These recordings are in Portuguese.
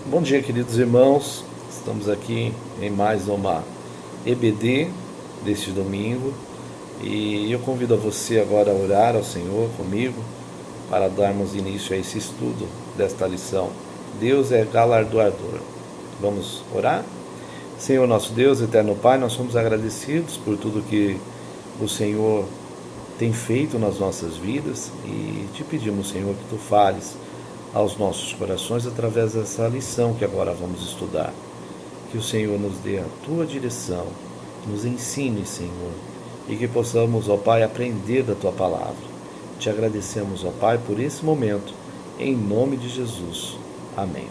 Bom dia, queridos irmãos. Estamos aqui em mais uma EBD deste domingo e eu convido a você agora a orar ao Senhor comigo para darmos início a esse estudo desta lição. Deus é galardoador. Vamos orar? Senhor nosso Deus, eterno Pai, nós somos agradecidos por tudo que o Senhor tem feito nas nossas vidas e te pedimos, Senhor, que tu fales aos nossos corações através dessa lição que agora vamos estudar. Que o Senhor nos dê a tua direção, nos ensine, Senhor, e que possamos, ó Pai, aprender da tua palavra. Te agradecemos, ó Pai, por esse momento, em nome de Jesus. Amém.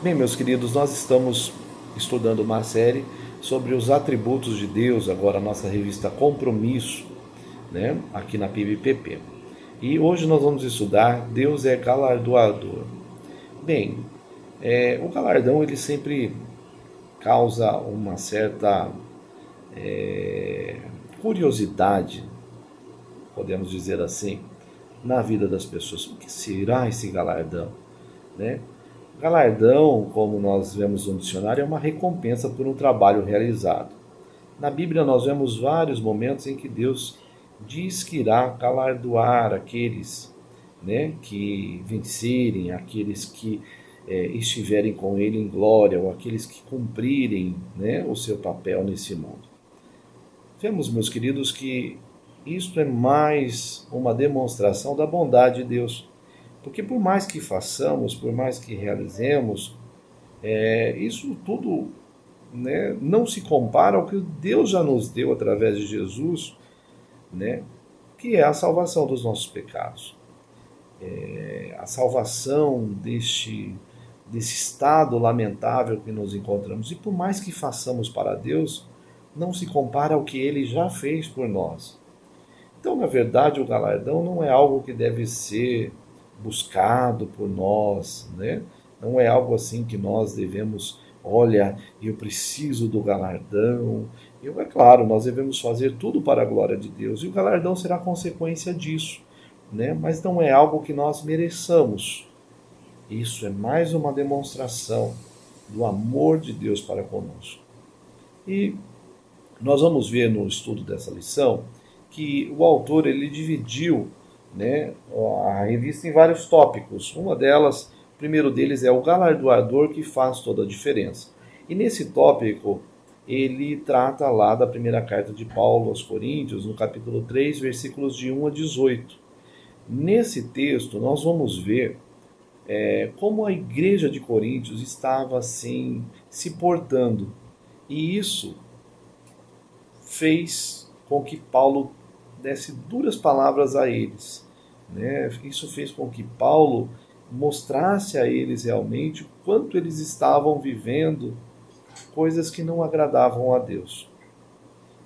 Bem, meus queridos, nós estamos estudando uma série sobre os atributos de Deus, agora a nossa revista Compromisso, né, aqui na PIB-PP. E hoje nós vamos estudar Deus é galardoador. Bem, o galardão ele sempre causa uma certa curiosidade, podemos dizer assim, na vida das pessoas. O que será esse galardão? Né? Galardão, como nós vemos no dicionário, é uma recompensa por um trabalho realizado. Na Bíblia nós vemos vários momentos em que Deus diz que irá galardoar aqueles, né, que vencerem, aqueles que estiverem com Ele em glória, ou aqueles que cumprirem, né, o seu papel nesse mundo. Vemos, meus queridos, que isto é mais uma demonstração da bondade de Deus. Porque por mais que façamos, por mais que realizemos, isso tudo, né, não se compara ao que Deus já nos deu através de Jesus, né, que é a salvação dos nossos pecados. A salvação desse estado lamentável que nos encontramos. E por mais que façamos para Deus, não se compara ao que Ele já fez por nós. Então, na verdade, o galardão não é algo que deve ser buscado por nós, né? Não é algo assim que nós devemos, olha, eu preciso do galardão. É claro, nós devemos fazer tudo para a glória de Deus e o galardão será consequência disso, né? Mas não é algo que nós mereçamos. Isso é mais uma demonstração do amor de Deus para conosco. E nós vamos ver no estudo dessa lição que o autor ele dividiu, né, a revista em vários tópicos. Uma delas, o primeiro deles é o galardoador que faz toda a diferença. E nesse tópico ele trata lá da primeira carta de Paulo aos Coríntios, no capítulo 3, versículos de 1 a 18. Nesse texto nós vamos ver como a igreja de Coríntios estava assim se portando. E isso fez com que Paulo desse duras palavras a eles, né? Isso fez com que Paulo mostrasse a eles realmente o quanto eles estavam vivendo coisas que não agradavam a Deus,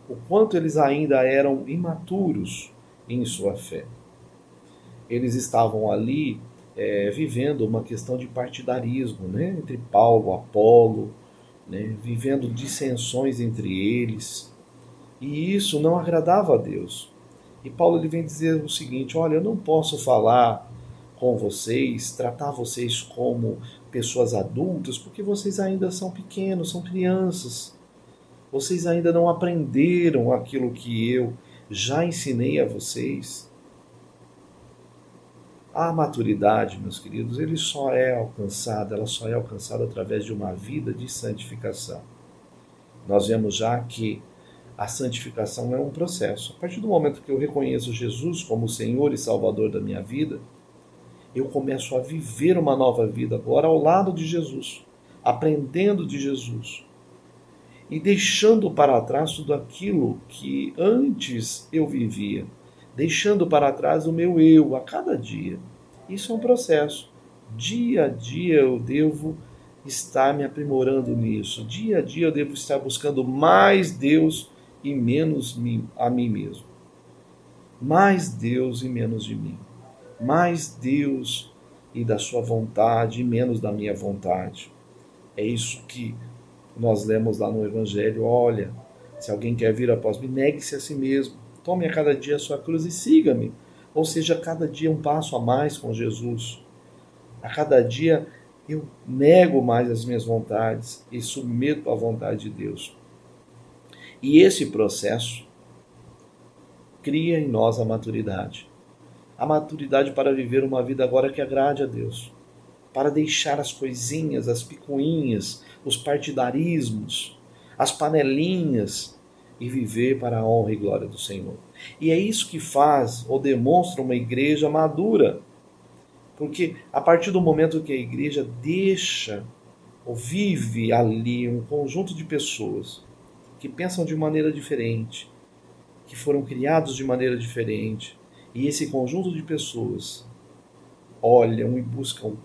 o quanto eles ainda eram imaturos em sua fé. Eles estavam ali vivendo uma questão de partidarismo, né? Entre Paulo, Apolo, né? Vivendo dissensões entre eles. E isso não agradava a Deus. E Paulo ele vem dizer o seguinte: olha, eu não posso falar com vocês, tratar vocês como pessoas adultas, porque vocês ainda são pequenos, são crianças. Vocês ainda não aprenderam aquilo que eu já ensinei a vocês. A maturidade, meus queridos, ela só é alcançada através de uma vida de santificação. Nós vemos já que a santificação é um processo. A partir do momento que eu reconheço Jesus como Senhor e Salvador da minha vida, eu começo a viver uma nova vida agora ao lado de Jesus, aprendendo de Jesus e deixando para trás tudo aquilo que antes eu vivia, deixando para trás o meu eu a cada dia. Isso é um processo. Dia a dia eu devo estar me aprimorando nisso. Dia a dia eu devo estar buscando mais Deus e menos a mim mesmo. Mais Deus e menos de mim. Mais Deus e da sua vontade e menos da minha vontade. É isso que nós lemos lá no Evangelho. Olha, se alguém quer vir após mim, negue-se a si mesmo. Tome a cada dia a sua cruz e siga-me. Ou seja, a cada dia um passo a mais com Jesus. A cada dia eu nego mais as minhas vontades e submeto à vontade de Deus. E esse processo cria em nós a maturidade. A maturidade para viver uma vida agora que agrade a Deus. Para deixar as coisinhas, as picuinhas, os partidarismos, as panelinhas e viver para a honra e glória do Senhor. E é isso que faz ou demonstra uma igreja madura. Porque a partir do momento que a igreja deixa ou vive ali um conjunto de pessoas que pensam de maneira diferente, que foram criados de maneira diferente, e esse conjunto de pessoas olham e buscam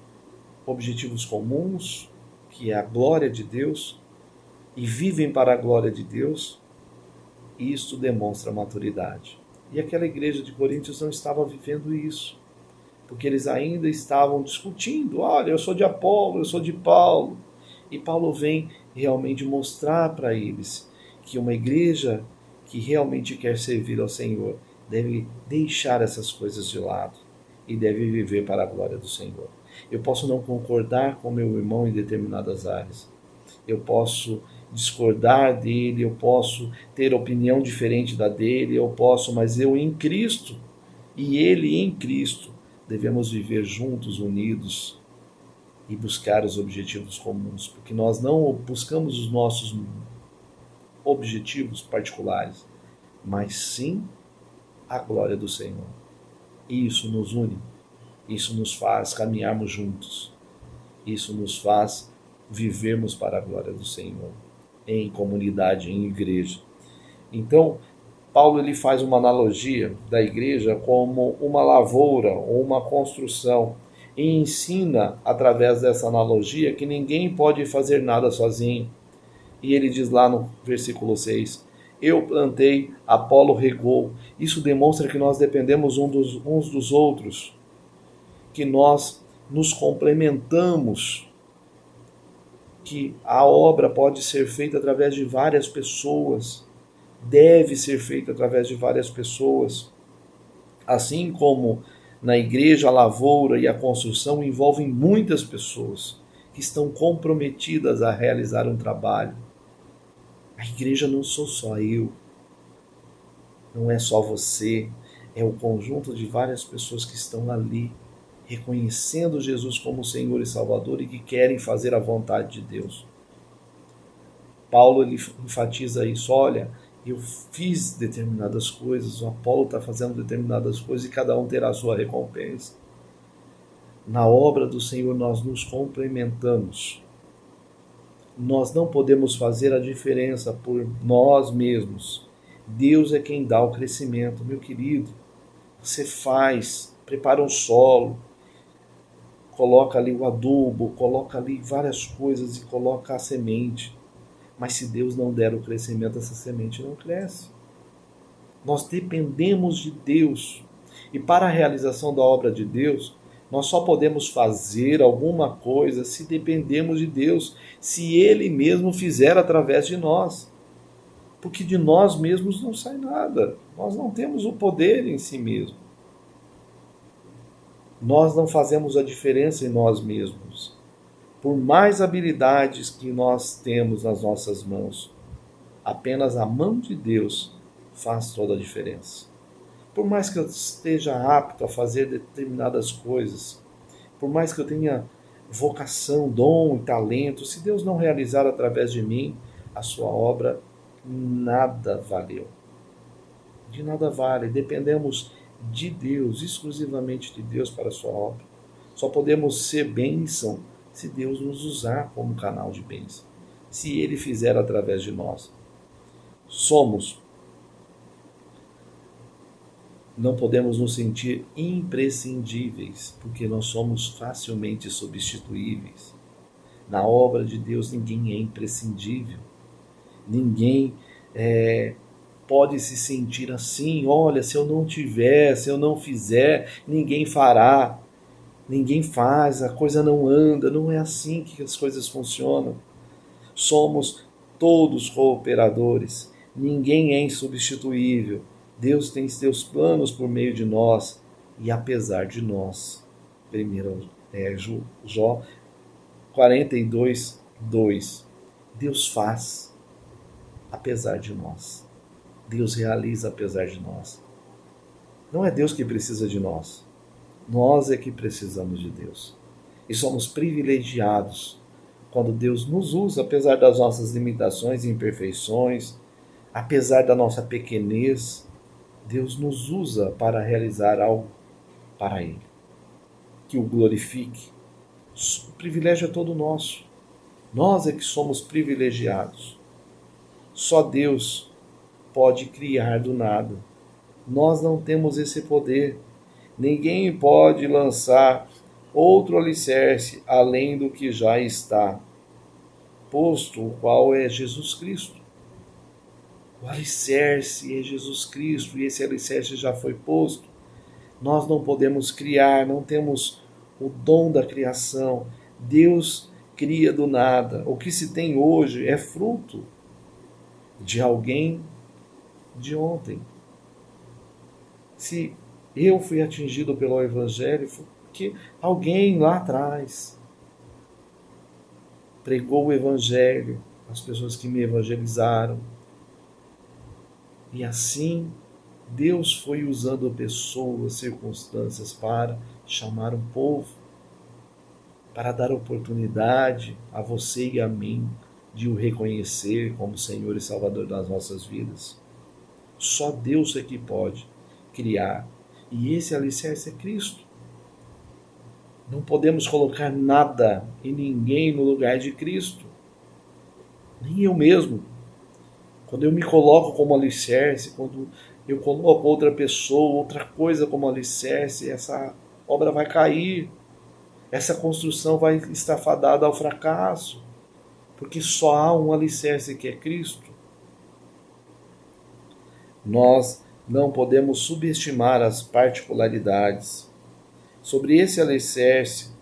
objetivos comuns, que é a glória de Deus, e vivem para a glória de Deus, isso demonstra maturidade. E aquela igreja de Coríntios não estava vivendo isso, porque eles ainda estavam discutindo, olha, eu sou de Apolo, eu sou de Paulo. E Paulo vem realmente mostrar para eles que uma igreja que realmente quer servir ao Senhor deve deixar essas coisas de lado e deve viver para a glória do Senhor. Eu posso não concordar com meu irmão em determinadas áreas. Eu posso discordar dele, eu posso ter opinião diferente da dele, mas eu em Cristo e ele em Cristo devemos viver juntos, unidos e buscar os objetivos comuns, porque nós não buscamos os nossos objetivos particulares, mas sim a glória do Senhor. E isso nos une, isso nos faz caminharmos juntos, isso nos faz vivermos para a glória do Senhor, em comunidade, em igreja. Então, Paulo ele faz uma analogia da igreja como uma lavoura ou uma construção e ensina através dessa analogia que ninguém pode fazer nada sozinho. E ele diz lá no versículo 6, eu plantei, Apolo regou. Isso demonstra que nós dependemos uns dos outros, que nós nos complementamos, que a obra pode ser feita através de várias pessoas, deve ser feita através de várias pessoas. Assim como na igreja a lavoura e a construção envolvem muitas pessoas que estão comprometidas a realizar um trabalho. A igreja não sou só eu, não é só você, é o conjunto de várias pessoas que estão ali, reconhecendo Jesus como Senhor e Salvador e que querem fazer a vontade de Deus. Paulo ele enfatiza isso, olha, eu fiz determinadas coisas, o Apolo está fazendo determinadas coisas e cada um terá a sua recompensa. Na obra do Senhor nós nos complementamos. Nós não podemos fazer a diferença por nós mesmos. Deus é quem dá o crescimento, meu querido. Você faz, prepara um solo, coloca ali o adubo, coloca ali várias coisas e coloca a semente. Mas se Deus não der o crescimento, essa semente não cresce. Nós dependemos de Deus. E para a realização da obra de Deus, nós só podemos fazer alguma coisa se dependemos de Deus, se Ele mesmo fizer através de nós. Porque de nós mesmos não sai nada. Nós não temos o poder em si mesmo. Nós não fazemos a diferença em nós mesmos. Por mais habilidades que nós temos nas nossas mãos, apenas a mão de Deus faz toda a diferença. Por mais que eu esteja apto a fazer determinadas coisas, por mais que eu tenha vocação, dom e talento, se Deus não realizar através de mim, a sua obra nada valeu. De nada vale. Dependemos de Deus, exclusivamente de Deus para a sua obra. Só podemos ser bênção se Deus nos usar como canal de bênção, se Ele fizer através de nós. Não podemos nos sentir imprescindíveis, porque nós somos facilmente substituíveis. Na obra de Deus ninguém é imprescindível. Ninguém pode se sentir assim, olha, se eu não tiver, se eu não fizer, ninguém fará. Ninguém faz, a coisa não anda, não é assim que as coisas funcionam. Somos todos cooperadores, ninguém é insubstituível. Deus tem seus planos por meio de nós e apesar de nós. Primeiro Jó 42, 2. Deus faz apesar de nós. Deus realiza apesar de nós. Não é Deus que precisa de nós. Nós é que precisamos de Deus. E somos privilegiados quando Deus nos usa, apesar das nossas limitações e imperfeições, apesar da nossa pequenez, Deus nos usa para realizar algo para Ele, que o glorifique. O privilégio é todo nosso. Nós é que somos privilegiados. Só Deus pode criar do nada. Nós não temos esse poder. Ninguém pode lançar outro alicerce além do que já está posto, o qual é Jesus Cristo. O alicerce é Jesus Cristo e esse alicerce já foi posto. Nós não podemos criar, não temos o dom da criação. Deus cria do nada. O que se tem hoje é fruto de alguém de ontem. Se eu fui atingido pelo Evangelho, foi porque alguém lá atrás pregou o Evangelho, as pessoas que me evangelizaram. E assim, Deus foi usando pessoas, circunstâncias para chamar um povo, para dar oportunidade a você e a mim de o reconhecer como Senhor e Salvador das nossas vidas. Só Deus é que pode criar. E esse alicerce é Cristo. Não podemos colocar nada e ninguém no lugar de Cristo. Nem eu mesmo. Quando eu me coloco como alicerce, quando eu coloco outra pessoa, outra coisa como alicerce, essa obra vai cair. Essa construção vai estar fadada ao fracasso. Porque só há um alicerce que é Cristo. Nós não podemos subestimar as particularidades. Sobre esse alicerce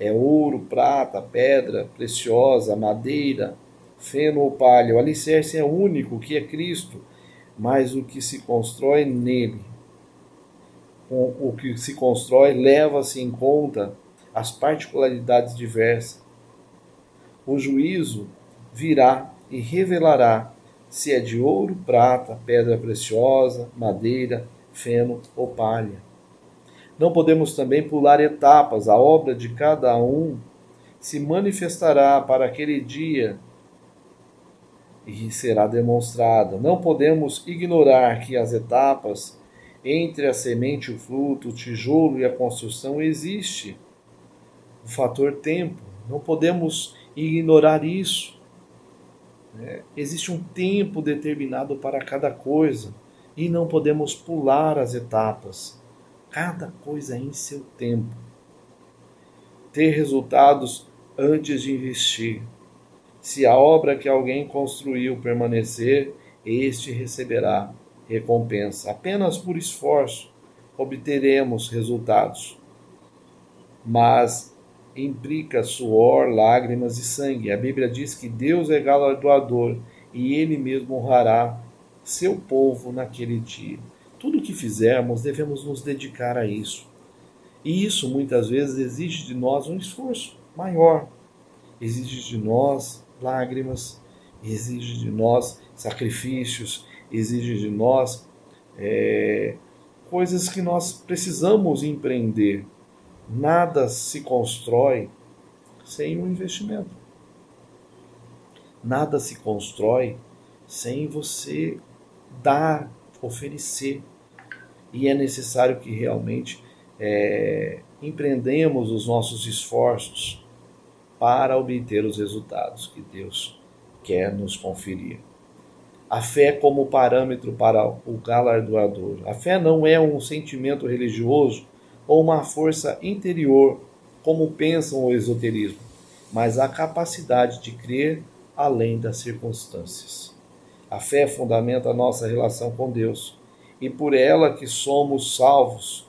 é ouro, prata, pedra preciosa, madeira, feno ou palha. O alicerce é único, que é Cristo, mas o que se constrói nele, o que se constrói leva-se em conta as particularidades diversas. O juízo virá e revelará se é de ouro, prata, pedra preciosa, madeira, feno ou palha. Não podemos também pular etapas. A obra de cada um se manifestará para aquele dia e será demonstrada. Não podemos ignorar que as etapas entre a semente, o fruto, o tijolo e a construção existe o fator tempo. Não podemos ignorar isso. Existe um tempo determinado para cada coisa e não podemos pular as etapas. Cada coisa em seu tempo. Ter resultados antes de investir. Se a obra que alguém construiu permanecer, este receberá recompensa. Apenas por esforço obteremos resultados. Mas implica suor, lágrimas e sangue. A Bíblia diz que Deus é galardoador e Ele mesmo honrará seu povo naquele dia. Tudo o que fizermos, devemos nos dedicar a isso. E isso, muitas vezes, exige de nós um esforço maior. Exige de nós lágrimas, exige de nós sacrifícios, exige de nós coisas que nós precisamos empreender. Nada se constrói sem um investimento. Nada se constrói sem você dar, oferecer. E é necessário que realmente empreendemos os nossos esforços para obter os resultados que Deus quer nos conferir. A fé como parâmetro para o galardoador. A fé não é um sentimento religioso ou uma força interior, como pensam o esoterismo, mas a capacidade de crer além das circunstâncias. A fé fundamenta a nossa relação com Deus, e por ela que somos salvos,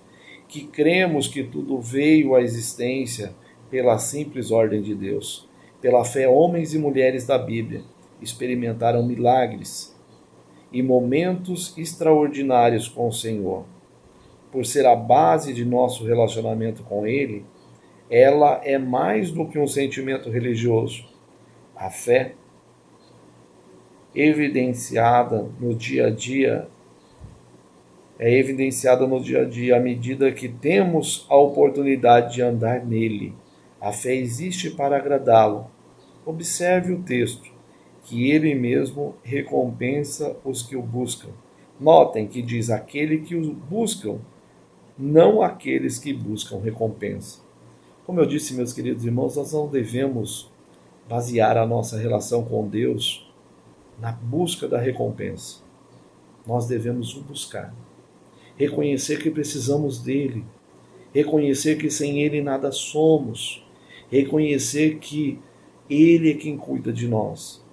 que cremos que tudo veio à existência pela simples ordem de Deus. Pela fé, homens e mulheres da Bíblia experimentaram milagres e momentos extraordinários com o Senhor. Por ser a base de nosso relacionamento com Ele, ela é mais do que um sentimento religioso. A fé, evidenciada no dia a dia, é evidenciada no dia a dia à medida que temos a oportunidade de andar nele. A fé existe para agradá-lo. Observe o texto, que ele mesmo recompensa os que o buscam. Notem que diz aquele que o buscam, não aqueles que buscam recompensa. Como eu disse, meus queridos irmãos, nós não devemos basear a nossa relação com Deus na busca da recompensa. Nós devemos o buscar. Reconhecer que precisamos dele. Reconhecer que sem ele nada somos. Reconhecer que ele é quem cuida de nós.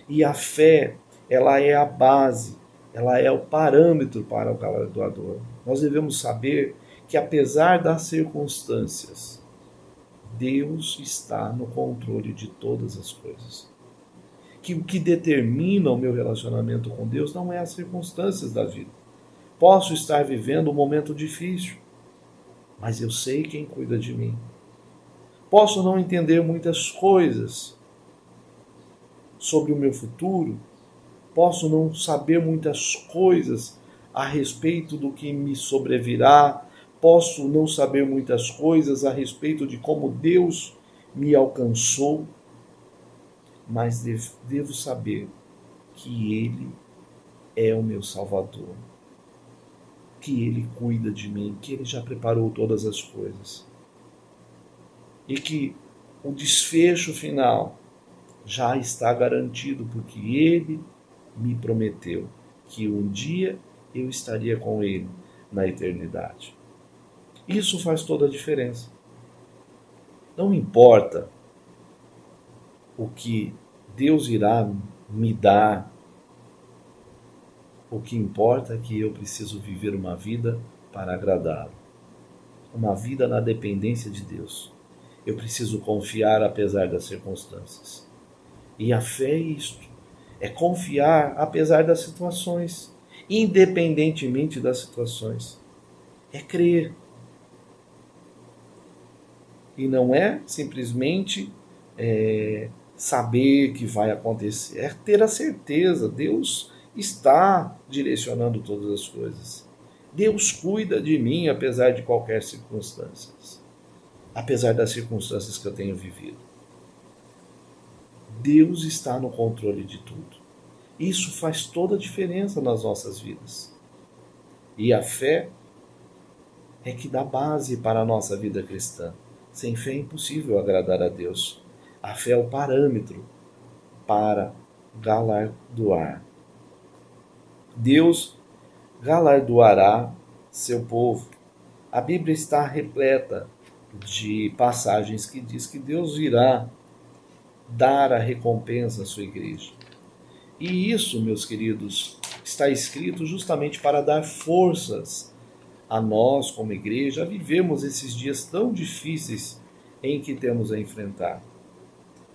E a fé, ela é a base, ela é o parâmetro para o galardoador. Nós devemos saber que, apesar das circunstâncias, Deus está no controle de todas as coisas. Que o que determina o meu relacionamento com Deus não é as circunstâncias da vida. Posso estar vivendo um momento difícil, mas eu sei quem cuida de mim. Posso não entender muitas coisas sobre o meu futuro, posso não saber muitas coisas a respeito do que me sobrevirá, posso não saber muitas coisas a respeito de como Deus me alcançou, mas devo saber que Ele é o meu Salvador, que Ele cuida de mim, que Ele já preparou todas as coisas. E que o desfecho final já está garantido, porque Ele me prometeu que um dia eu estaria com Ele na eternidade. Isso faz toda a diferença. Não importa o que Deus irá me dar, o que importa é que eu preciso viver uma vida para agradá-lo. Uma vida na dependência de Deus. Eu preciso confiar apesar das circunstâncias. E a fé é isto. É confiar apesar das situações. Independentemente das situações. É crer. E não é simplesmente saber que vai acontecer. É ter a certeza. Deus está direcionando todas as coisas. Deus cuida de mim apesar de qualquer circunstância. Apesar das circunstâncias que eu tenho vivido. Deus está no controle de tudo. Isso faz toda a diferença nas nossas vidas. E a fé é que dá base para a nossa vida cristã. Sem fé é impossível agradar a Deus. A fé é o parâmetro para galardoar. Deus galardoará seu povo. A Bíblia está repleta de passagens que diz que Deus irá dar a recompensa à sua igreja. E isso, meus queridos, está escrito justamente para dar forças a nós, como igreja, a vivermos esses dias tão difíceis em que temos a enfrentar.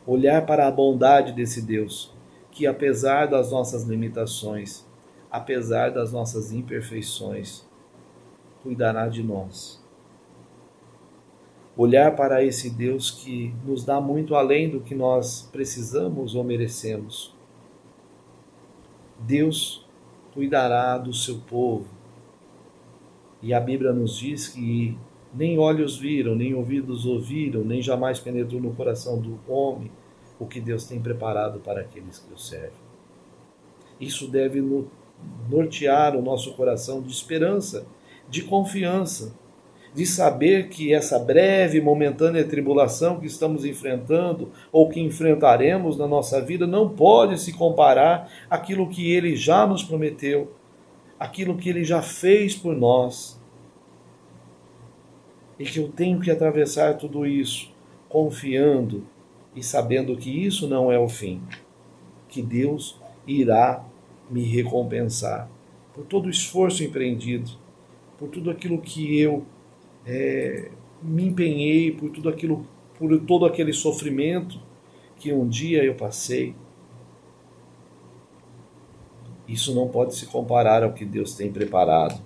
Olhar para a bondade desse Deus, que apesar das nossas limitações, apesar das nossas imperfeições, cuidará de nós. Olhar para esse Deus que nos dá muito além do que nós precisamos ou merecemos. Deus cuidará do seu povo. E a Bíblia nos diz que nem olhos viram, nem ouvidos ouviram, nem jamais penetrou no coração do homem o que Deus tem preparado para aqueles que o servem. Isso deve nortear o nosso coração de esperança, de confiança, de saber que essa breve, momentânea tribulação que estamos enfrentando ou que enfrentaremos na nossa vida não pode se comparar àquilo que Ele já nos prometeu, aquilo que Ele já fez por nós. E que eu tenho que atravessar tudo isso confiando e sabendo que isso não é o fim, que Deus irá me recompensar por todo o esforço empreendido, por tudo aquilo que eu me empenhei, por todo aquele sofrimento que um dia eu passei. Isso não pode se comparar ao que Deus tem preparado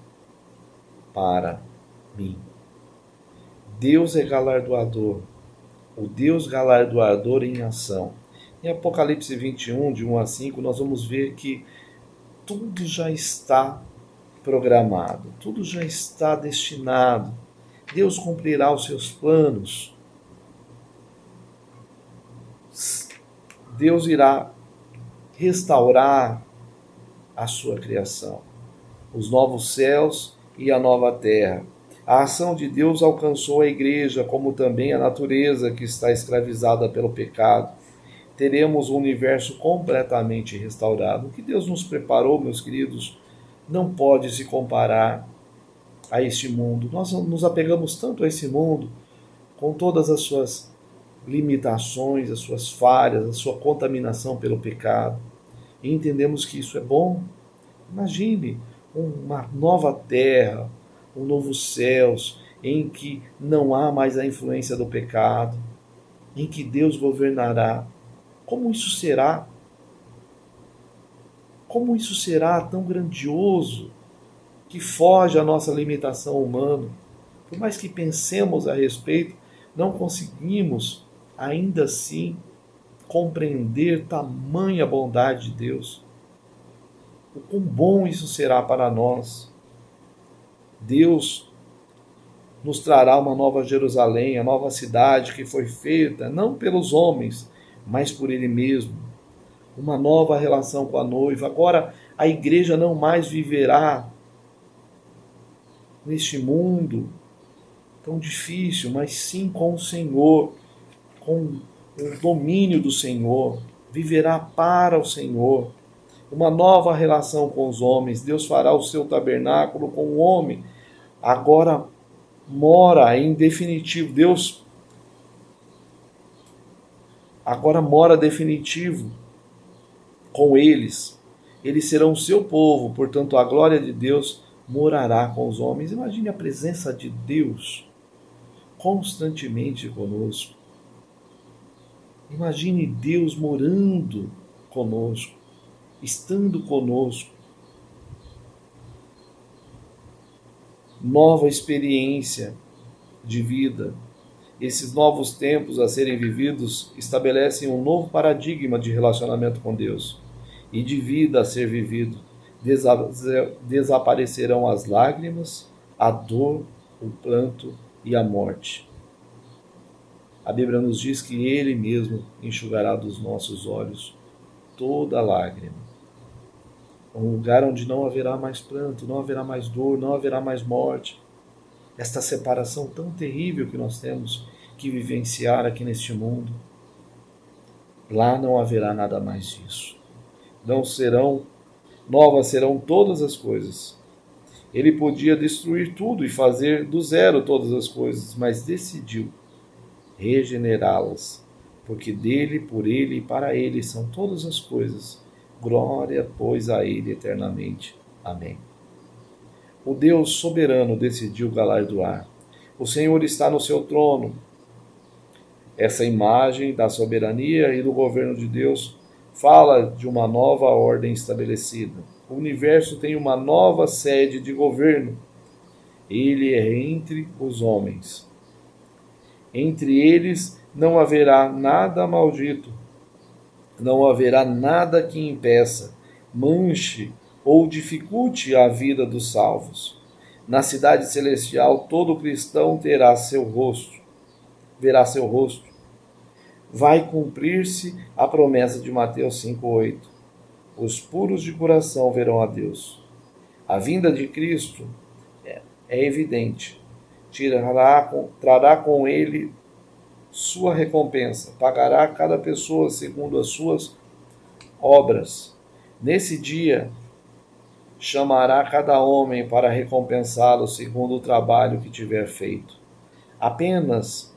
para mim. Deus é galardoador, o Deus galardoador em ação. Em Apocalipse 21, de 1 a 5, nós vamos ver que tudo já está programado, tudo já está destinado. Deus cumprirá os seus planos. Deus irá restaurar a sua criação, os novos céus e a nova terra. A ação de Deus alcançou a igreja, como também a natureza que está escravizada pelo pecado. Teremos um universo completamente restaurado. O que Deus nos preparou, meus queridos, não pode se comparar a este mundo. Nós nos apegamos tanto a esse mundo, com todas as suas limitações, as suas falhas, a sua contaminação pelo pecado, e entendemos que isso é bom. Imagine uma nova terra, um novo céus, em que não há mais a influência do pecado, em que Deus governará. Como isso será? Como isso será tão grandioso, que foge à nossa limitação humana? Por mais que pensemos a respeito, não conseguimos, ainda assim, compreender tamanha bondade de Deus. O quão bom isso será para nós. Deus nos trará uma nova Jerusalém, a nova cidade que foi feita não pelos homens, mas por Ele mesmo. Uma nova relação com a noiva. Agora a igreja não mais viverá neste mundo tão difícil, mas sim com o Senhor, com o domínio do Senhor. Viverá para o Senhor. Uma nova relação com os homens. Deus fará o seu tabernáculo com o homem. Agora mora em definitivo. Deus agora mora definitivo com eles. Eles serão o seu povo, portanto a glória de Deus morará com os homens. Imagine a presença de Deus constantemente conosco. Imagine Deus morando conosco, estando conosco. Nova experiência de vida. Esses novos tempos a serem vividos estabelecem um novo paradigma de relacionamento com Deus e de vida a ser vivido. Desaparecerão as lágrimas, a dor, o pranto e a morte. A Bíblia nos diz que Ele mesmo enxugará dos nossos olhos toda lágrima. Um lugar onde não haverá mais pranto, não haverá mais dor, não haverá mais morte. Esta separação tão terrível que nós temos que vivenciar aqui neste mundo. Lá não haverá nada mais disso. Novas serão todas as coisas. Ele podia destruir tudo e fazer do zero todas as coisas, mas decidiu regenerá-las, porque dele, por ele e para ele são todas as coisas. Glória, pois, a ele eternamente. Amém. O Deus soberano decidiu galardoar. O Senhor está no seu trono. Essa imagem da soberania e do governo de Deus fala de uma nova ordem estabelecida. O universo tem uma nova sede de governo. Ele é entre os homens. Entre eles não haverá nada maldito. Não haverá nada que impeça, manche ou dificulte a vida dos salvos. Na cidade celestial, todo cristão verá seu rosto. Vai cumprir-se a promessa de Mateus 5,8. Os puros de coração verão a Deus. A vinda de Cristo é evidente. Trará com ele sua recompensa. Pagará a cada pessoa segundo as suas obras. Nesse dia, chamará cada homem para recompensá-lo segundo o trabalho que tiver feito. Apenas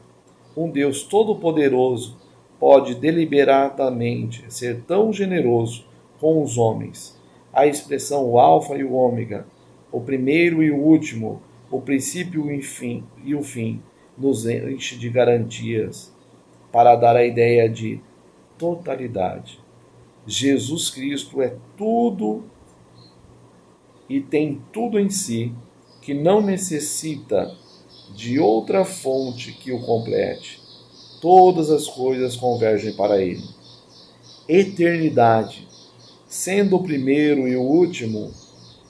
um Deus todo-poderoso pode deliberadamente ser tão generoso com os homens. A expressão o alfa e o ômega, o primeiro e o último, o princípio e o fim, nos enche de garantias para dar a ideia de totalidade. Jesus Cristo é tudo e tem tudo em si, que não necessita de outra fonte que o complete. Todas as coisas convergem para ele. Eternidade, sendo o primeiro e o último,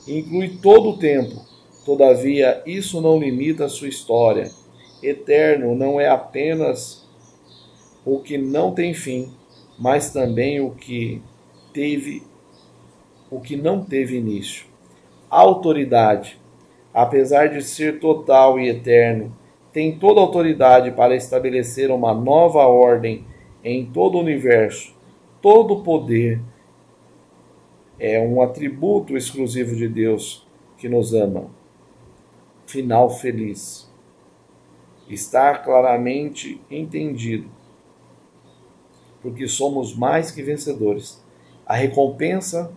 inclui todo o tempo. Todavia, isso não limita a sua história. Eterno não é apenas o que não tem fim, mas também o que não teve início. Autoridade, apesar de ser total e eterno, tem toda a autoridade para estabelecer uma nova ordem em todo o universo. Todo o poder é um atributo exclusivo de Deus que nos ama. Final feliz. Está claramente entendido, porque somos mais que vencedores. A recompensa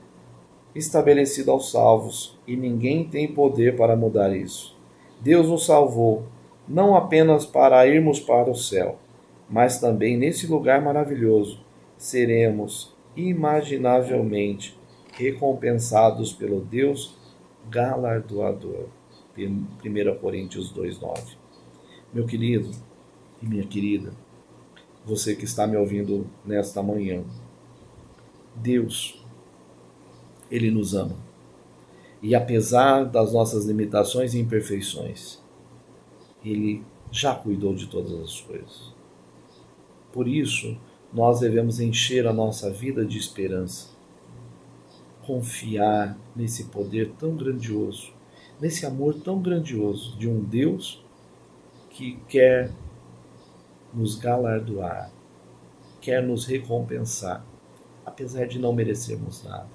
estabelecida aos salvos, e ninguém tem poder para mudar isso. Deus nos salvou, não apenas para irmos para o céu, mas também nesse lugar maravilhoso seremos imaginavelmente recompensados pelo Deus galardoador. 1 Coríntios 2:9. Meu querido e minha querida, você que está me ouvindo nesta manhã, Deus, Ele nos ama. E apesar das nossas limitações e imperfeições, Ele já cuidou de todas as coisas. Por isso, nós devemos encher a nossa vida de esperança, confiar nesse poder tão grandioso, nesse amor tão grandioso de um Deus que quer nos galardoar, quer nos recompensar, apesar de não merecermos nada.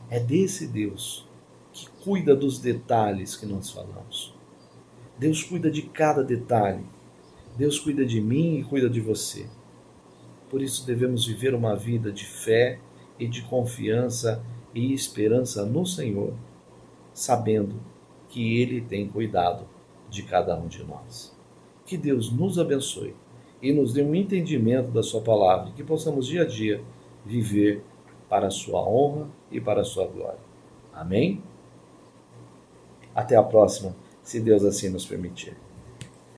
É desse Deus que cuida dos detalhes que nós falamos. Deus cuida de cada detalhe. Deus cuida de mim e cuida de você. Por isso devemos viver uma vida de fé e de confiança e esperança no Senhor, sabendo que Ele tem cuidado de cada um de nós. Que Deus nos abençoe e nos dê um entendimento da sua palavra, e que possamos dia a dia viver para a sua honra e para a sua glória. Amém? Até a próxima, se Deus assim nos permitir.